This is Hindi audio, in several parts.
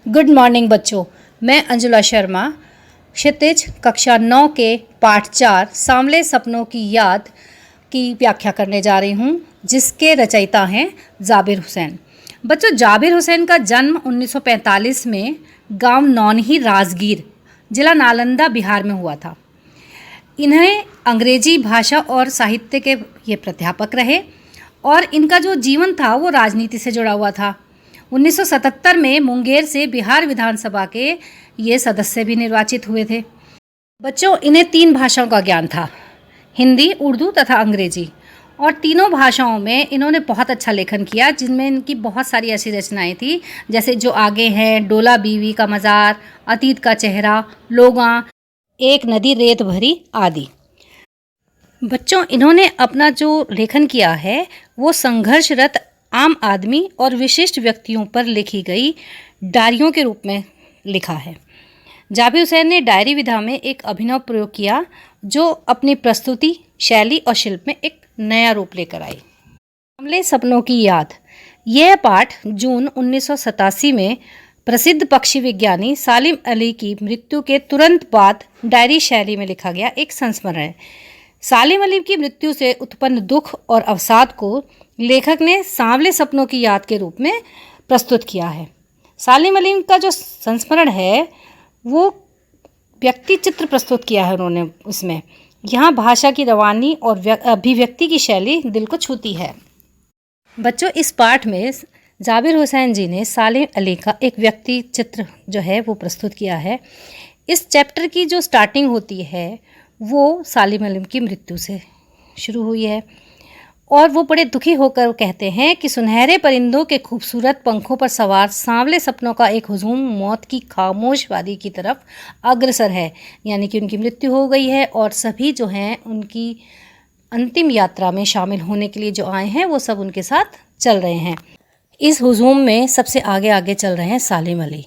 गुड मॉर्निंग बच्चों। मैं अंजुला शर्मा क्षितिज कक्षा 9 के पाठ 4 सांवले सपनों की याद की व्याख्या करने जा रही हूँ, जिसके रचयिता हैं जाबिर हुसैन। बच्चों, जाबिर हुसैन का जन्म 1945 में गांव नौनही राजगीर, जिला नालंदा, बिहार में हुआ था। इन्हें अंग्रेजी भाषा और साहित्य के ये प्राध्यापक रहे और इनका जो जीवन था वो राजनीति से जुड़ा हुआ था। 1977 में मुंगेर से बिहार विधानसभा के ये सदस्य भी निर्वाचित हुए थे। बच्चों, इन्हें 3 भाषाओं का ज्ञान था, हिंदी, उर्दू तथा अंग्रेजी, और तीनों भाषाओं में इन्होंने बहुत अच्छा लेखन किया, जिनमें इनकी बहुत सारी ऐसी रचनाएं थी जैसे जो आगे हैं डोला बीवी का मज़ार, अतीत का चेहरा, लोगां, एक नदी रेत भरी आदि। बच्चों, इन्होंने अपना जो लेखन किया है वो संघर्षरत आम आदमी और विशिष्ट व्यक्तियों पर लिखी गई डायरियों के रूप में लिखा है। जाबिर हुसैन ने डायरी विधा में एक अभिनव प्रयोग किया जो अपनी प्रस्तुति, शैली और शिल्प में एक नया रूप लेकर आई। सांवले सपनों की याद। यह पाठ जून 1987 में प्रसिद्ध पक्षी विज्ञानी सालिम अली की मृत्यु के तुरंत बाद डायरी शैली में लिखा गया एक संस्मरण है। सालिम अली की मृत्यु से उत्पन्न दुख और अवसाद को लेखक ने सांवले सपनों की याद के रूप में प्रस्तुत किया है। सालिम अली का जो संस्मरण है वो व्यक्ति चित्र प्रस्तुत किया है उन्होंने उसमें। यहाँ भाषा की रवानी और अभिव्यक्ति की शैली दिल को छूती है। बच्चों, इस पाठ में जाबिर हुसैन जी ने सालिम अली का एक व्यक्ति चित्र जो है वो प्रस्तुत किया है। इस चैप्टर की जो स्टार्टिंग होती है वो सालिम अली की मृत्यु से शुरू हुई है और वो बड़े दुखी होकर कहते हैं कि सुनहरे परिंदों के खूबसूरत पंखों पर सवार सांवले सपनों का एक हुजूम मौत की खामोश वादी की तरफ अग्रसर है। यानी कि उनकी मृत्यु हो गई है और सभी जो हैं उनकी अंतिम यात्रा में शामिल होने के लिए जो आए हैं वो सब उनके साथ चल रहे हैं। इस हुजूम में सबसे आगे आगे चल रहे हैं सालिम अली।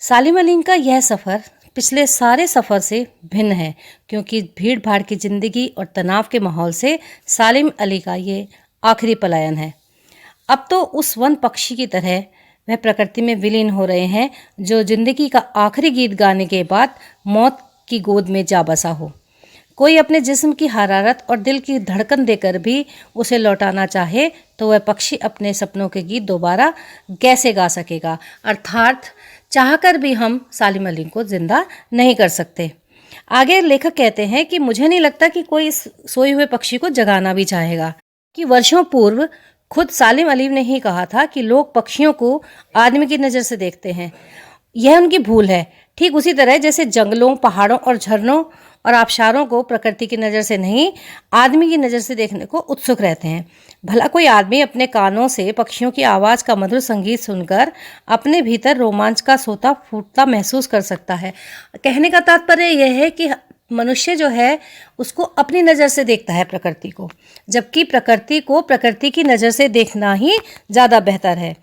सालिम अली का यह सफ़र पिछले सारे सफ़र से भिन्न है, क्योंकि भीड़ भाड़ की ज़िंदगी और तनाव के माहौल से सालिम अली का ये आखिरी पलायन है। अब तो उस वन पक्षी की तरह वह प्रकृति में विलीन हो रहे हैं जो ज़िंदगी का आखिरी गीत गाने के बाद मौत की गोद में जा बसा हो। कोई अपने जिस्म की हरारत और दिल की धड़कन देकर भी उसे लौटाना चाहे तो वह पक्षी अपने सपनों के गीत दोबारा कैसे गा सकेगा। अर्थात चाहकर भी हम सालिम अली को जिंदा नहीं कर सकते। आगे लेखक कहते हैं कि मुझे नहीं लगता कि कोई इस सोए हुए पक्षी को जगाना भी चाहेगा, कि वर्षों पूर्व खुद सालिम अली ने ही कहा था कि लोग पक्षियों को आदमी की नज़र से देखते हैं। यह उनकी भूल है, ठीक उसी तरह जैसे जंगलों, पहाड़ों और झरनों और आबशारों को प्रकृति की नज़र से नहीं आदमी की नज़र से देखने को उत्सुक रहते हैं। भला कोई आदमी अपने कानों से पक्षियों की आवाज़ का मधुर संगीत सुनकर अपने भीतर रोमांच का सोता फूटता महसूस कर सकता है। कहने का तात्पर्य यह है कि मनुष्य जो है उसको अपनी नज़र से देखता है प्रकृति को, जबकि प्रकृति को प्रकृति की नज़र से देखना ही ज़्यादा बेहतर है।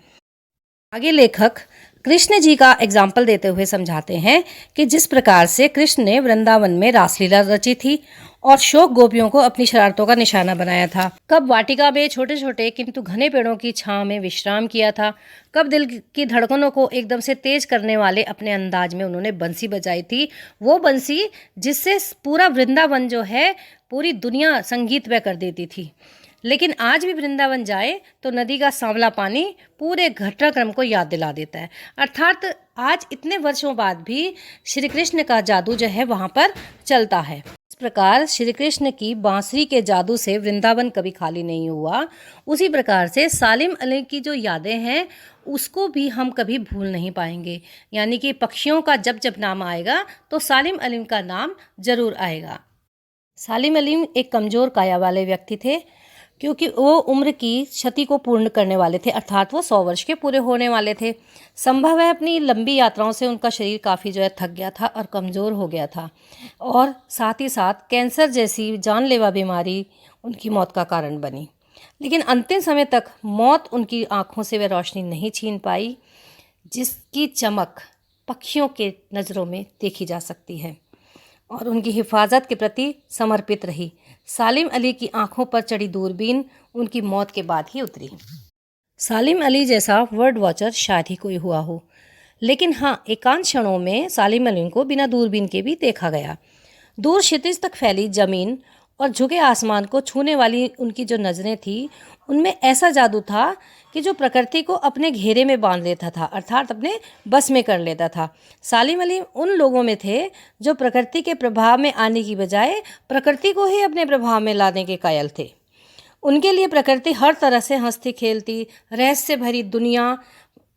आगे लेखक कृष्ण जी का एग्जाम्पल देते हुए समझाते हैं कि जिस प्रकार से कृष्ण ने वृंदावन में रासलीला रची थी और शोक गोपियों को अपनी शरारतों का निशाना बनाया था, कब वाटिका में छोटे छोटे किंतु घने पेड़ों की छांव में विश्राम किया था, कब दिल की धड़कनों को एकदम से तेज करने वाले अपने अंदाज में उन्होंने बंसी बजाई थी, वो बंसी जिससे पूरा वृंदावन जो है, पूरी दुनिया संगीतमय कर देती थी। लेकिन आज भी वृंदावन जाए तो नदी का सांवला पानी पूरे घटनाक्रम को याद दिला देता है। अर्थात आज इतने वर्षों बाद भी श्री कृष्ण का जादू जो है वहाँ पर चलता है। इस प्रकार श्री कृष्ण की बांसुरी के जादू से वृंदावन कभी खाली नहीं हुआ, उसी प्रकार से सालिम अली की जो यादें हैं उसको भी हम कभी भूल नहीं पाएंगे। यानी कि पक्षियों का जब जब नाम आएगा तो सालिम अली का नाम जरूर आएगा। सालिम अली एक कमज़ोर काया वाले व्यक्ति थे, क्योंकि वो उम्र की क्षति को पूर्ण करने वाले थे, अर्थात वो 100 वर्ष के पूरे होने वाले थे। संभव है अपनी लंबी यात्राओं से उनका शरीर काफ़ी जो है थक गया था और कमज़ोर हो गया था, और साथ ही साथ कैंसर जैसी जानलेवा बीमारी उनकी मौत का कारण बनी। लेकिन अंतिम समय तक मौत उनकी आँखों से वह रोशनी नहीं छीन पाई जिसकी चमक पक्षियों के नज़रों में देखी जा सकती है, और उनकी हिफाजत के प्रति समर्पित रही। सालिम अली की आंखों पर चढ़ी दूरबीन उनकी मौत के बाद ही उतरी। सालिम अली जैसा वर्ड वॉचर शायद ही कोई हुआ हो, लेकिन हाँ, एकांत क्षणों में सालिम अली को बिना दूरबीन के भी देखा गया। दूर क्षितिज तक फैली जमीन और झुके आसमान को छूने वाली उनकी जो नज़रें थी, उनमें ऐसा जादू था कि जो प्रकृति को अपने घेरे में बांध लेता था, अर्थात अपने बस में कर लेता था। सालिम अली उन लोगों में थे जो प्रकृति के प्रभाव में आने की बजाय प्रकृति को ही अपने प्रभाव में लाने के कायल थे। उनके लिए प्रकृति हर तरह से हंसती खेलती रहस्य भरी दुनिया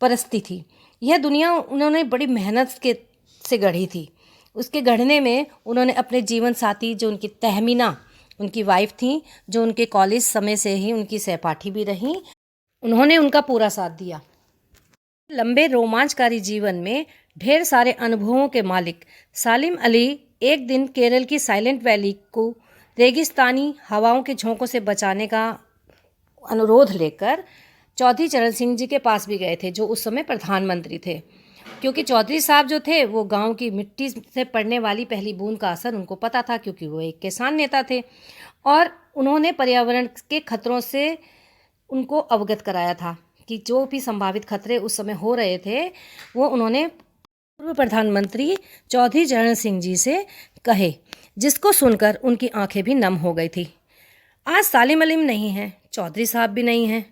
परस्ती थी। यह दुनिया उन्होंने बड़ी मेहनत के से गढ़ी थी। उसके गढ़ने में उन्होंने अपने जीवन साथी, जो उनकी तहमीना उनकी वाइफ थी, जो उनके कॉलेज समय से ही उनकी सहपाठी भी रहीं, उन्होंने उनका पूरा साथ दिया। लंबे रोमांचकारी जीवन में ढेर सारे अनुभवों के मालिक सालिम अली एक दिन केरल की साइलेंट वैली को रेगिस्तानी हवाओं के झोंकों से बचाने का अनुरोध लेकर चौधरी चरण सिंह जी के पास भी गए थे, जो उस समय प्रधानमंत्री थे। क्योंकि चौधरी साहब जो थे वो गांव की मिट्टी से पड़ने वाली पहली बूंद का असर उनको पता था, क्योंकि वो एक किसान नेता थे और उन्होंने पर्यावरण के खतरों से उनको अवगत कराया था कि जो भी संभावित खतरे उस समय हो रहे थे वो उन्होंने पूर्व प्रधानमंत्री चौधरी चरण सिंह जी से कहे, जिसको सुनकर उनकी आंखें भी नम हो गई थी। आज सालिम अली नहीं हैं, चौधरी साहब भी नहीं हैं,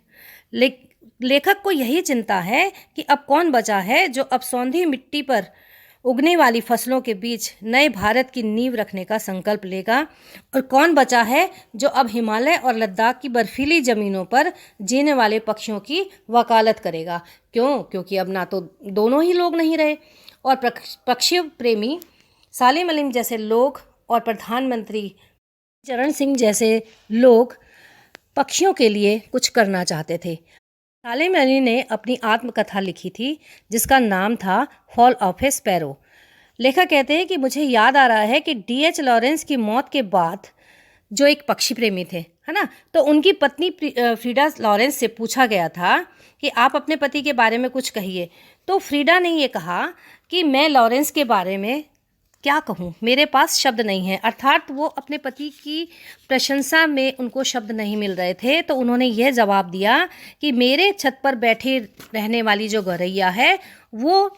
लेखक को यही चिंता है कि अब कौन बचा है जो अब सौंधी मिट्टी पर उगने वाली फसलों के बीच नए भारत की नींव रखने का संकल्प लेगा, और कौन बचा है जो अब हिमालय और लद्दाख की बर्फीली ज़मीनों पर जीने वाले पक्षियों की वकालत करेगा। क्योंकि अब ना तो दोनों ही लोग नहीं रहे, और पक्षी प्रेमी सालिम अली जैसे लोग और प्रधानमंत्री चरण सिंह जैसे लोग पक्षियों के लिए कुछ करना चाहते थे। सालिम अली ने अपनी आत्मकथा लिखी थी जिसका नाम था फॉल ऑफ ए स्पैरो। लेखक कहते हैं कि मुझे याद आ रहा है कि D.H. लॉरेंस की मौत के बाद, जो एक पक्षी प्रेमी थे, है ना, तो उनकी पत्नी फ्रीडा लॉरेंस से पूछा गया था कि आप अपने पति के बारे में कुछ कहिए। तो फ्रीडा ने ये कहा कि मैं लॉरेंस के बारे में क्या कहूँ, मेरे पास शब्द नहीं है। अर्थात वो अपने पति की प्रशंसा में उनको शब्द नहीं मिल रहे थे, तो उन्होंने यह जवाब दिया कि मेरे छत पर बैठे रहने वाली जो गौरैया है वो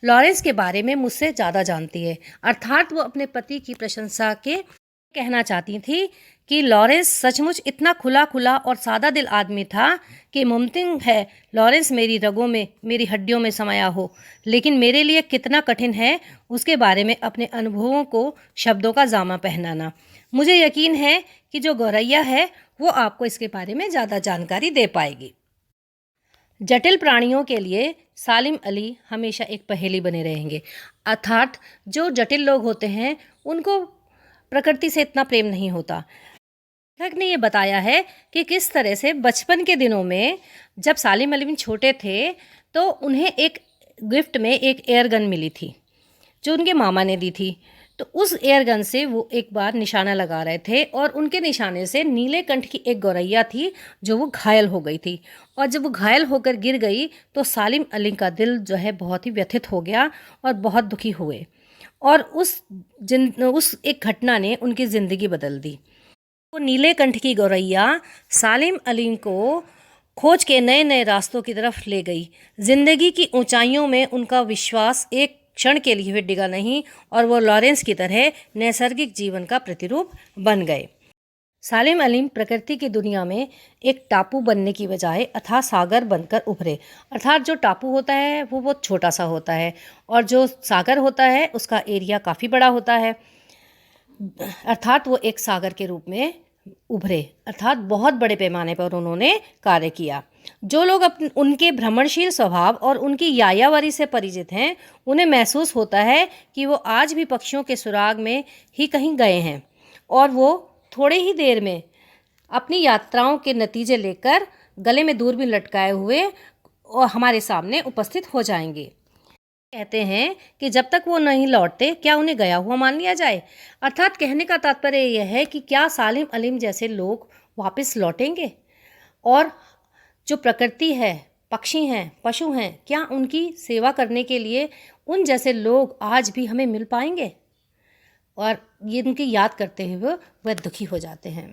लॉरेंस के बारे में मुझसे ज़्यादा जानती है। अर्थात वो अपने पति की प्रशंसा के कहना चाहती थी कि लॉरेंस सचमुच इतना खुला खुला और सादा दिल आदमी था कि मुमकिन है लॉरेंस मेरी रगों में, मेरी हड्डियों में समाया हो, लेकिन मेरे लिए कितना कठिन है उसके बारे में अपने अनुभवों को शब्दों का जामा पहनाना। मुझे यकीन है कि जो गौरैया है वो आपको इसके बारे में ज़्यादा जानकारी दे पाएगी। जटिल प्राणियों के लिए सालिम अली हमेशा एक पहेली बने रहेंगे। अर्थात जो जटिल लोग होते हैं उनको प्रकृति से इतना प्रेम नहीं होता। लेखक ने ये बताया है कि किस तरह से बचपन के दिनों में जब सालिम अली छोटे थे तो उन्हें एक गिफ्ट में एक एयर गन मिली थी जो उनके मामा ने दी थी। तो उस एयर गन से वो एक बार निशाना लगा रहे थे और उनके निशाने से नीलेकंठ की एक गौरैया थी जो वो घायल हो गई थी, और जब वो घायल होकर गिर गई तो सालिम अली का दिल जो है बहुत ही व्यथित हो गया और बहुत दुखी हुए, और उस एक घटना ने उनकी ज़िंदगी बदल दी। वो नीलेकंठ की गौरैया सालिम अली को खोज के नए नए रास्तों की तरफ ले गई। ज़िंदगी की ऊंचाइयों में उनका विश्वास एक क्षण के लिए भी डिगा नहीं और वो लॉरेंस की तरह नैसर्गिक जीवन का प्रतिरूप बन गए। सालिम अली प्रकृति की दुनिया में एक टापू बनने की बजाय अथाह सागर बनकर उभरे। अर्थात जो टापू होता है वो बहुत छोटा सा होता है और जो सागर होता है उसका एरिया काफ़ी बड़ा होता है। अर्थात वो एक सागर के रूप में उभरे, अर्थात बहुत बड़े पैमाने पर उन्होंने कार्य किया। जो लोग उनके भ्रमणशील स्वभाव और उनकी यायावरी से परिचित हैं उन्हें महसूस होता है कि वो आज भी पक्षियों के सुराग में ही कहीं गए हैं और वो थोड़े ही देर में अपनी यात्राओं के नतीजे लेकर गले में दूरबीन लटकाए हुए और हमारे सामने उपस्थित हो जाएंगे। कहते हैं कि जब तक वो नहीं लौटते क्या उन्हें गया हुआ मान लिया जाए। अर्थात कहने का तात्पर्य यह है कि क्या सालिम अली जैसे लोग वापस लौटेंगे, और जो प्रकृति है, पक्षी हैं, पशु हैं, क्या उनकी सेवा करने के लिए उन जैसे लोग आज भी हमें मिल पाएंगे। और ये उनकी याद करते हुए वह दुखी हो जाते हैं।